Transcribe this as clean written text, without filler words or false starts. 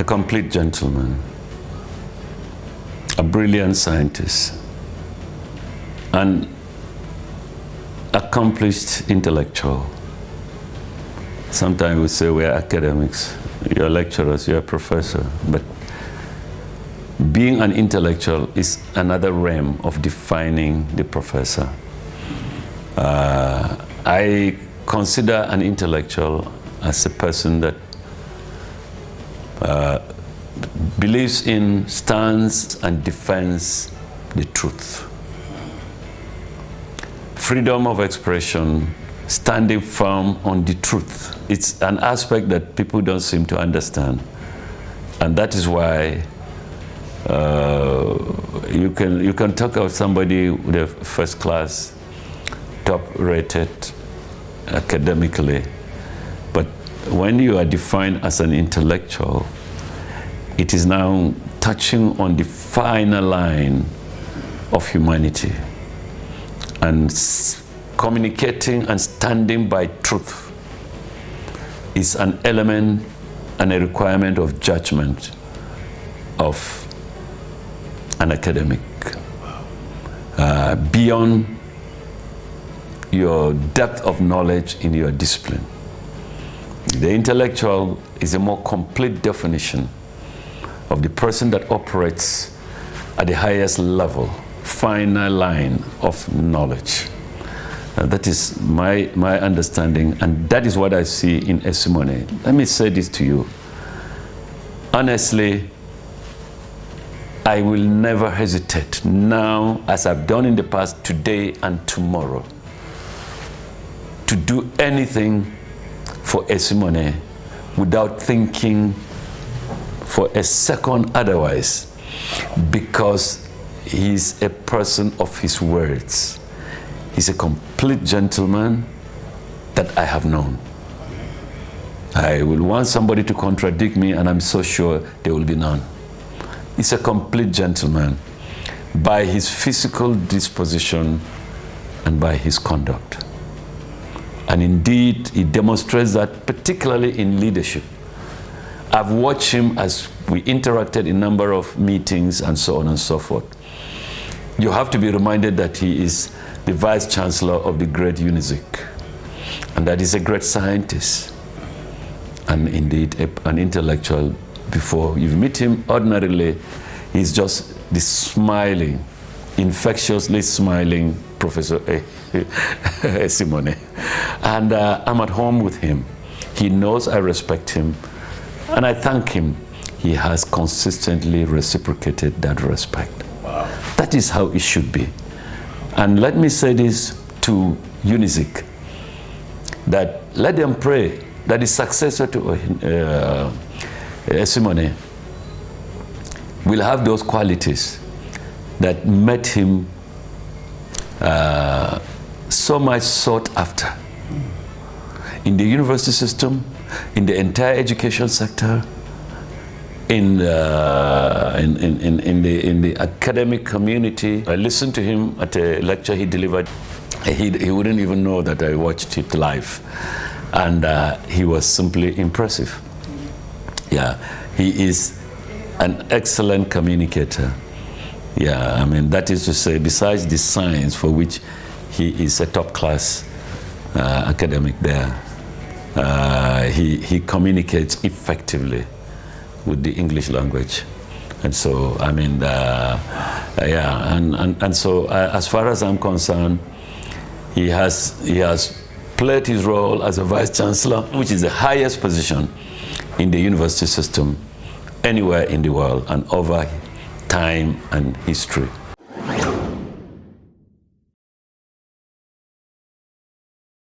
a complete gentleman, a brilliant scientist, an accomplished intellectual. Sometimes we say we're academics, you're lecturers, you're a professor, but being an intellectual is another realm of defining the professor. I consider an intellectual as a person that believes in, stands and defends the truth. Freedom of expression, standing firm on the truth. It's an aspect that people don't seem to understand. And that is why you can talk of somebody with a first class, top rated academically, but when you are defined as an intellectual, it is now touching on the final line of humanity and communicating and standing by truth is an element and a requirement of judgment of an academic. Beyond your depth of knowledge in your discipline. The intellectual is a more complete definition of the person that operates at the highest level, final line of knowledge. That is my understanding, and that is what I see in Esimone. Let me say this to you. Honestly, I will never hesitate now, as I've done in the past, today and tomorrow, to do anything for Esimone without thinking for a second otherwise, because he's a person of his words. He's a complete gentleman that I have known. I will want somebody to contradict me, and I'm so sure there will be none. He's a complete gentleman by his physical disposition and by his conduct. And indeed, he demonstrates that particularly in leadership. I've watched him as we interacted in a number of meetings and so on and so forth. You have to be reminded that he is the Vice Chancellor of the great UNIZIC, and that he's a great scientist, and indeed an intellectual. Before you meet him, ordinarily, he's just the smiling, infectiously smiling Professor Esimone. And I'm at home with him. He knows I respect him, and I thank him. He has consistently reciprocated that respect. Wow. That is how it should be. And let me say this to UNIZIC, that let them pray that the successor to Esimone will have those qualities that made him so much sought after in the university system, in the entire education sector, in the academic community. I listened to him at a lecture he delivered. He wouldn't even know that I watched it live, and he was simply impressive. Yeah, he is an excellent communicator. Yeah, I mean, that is to say, besides the science for which he is a top-class academic there, he communicates effectively with the English language. And so, I mean, yeah, and so as far as I'm concerned, he has played his role as a Vice Chancellor, which is the highest position in the university system anywhere in the world and over time and history.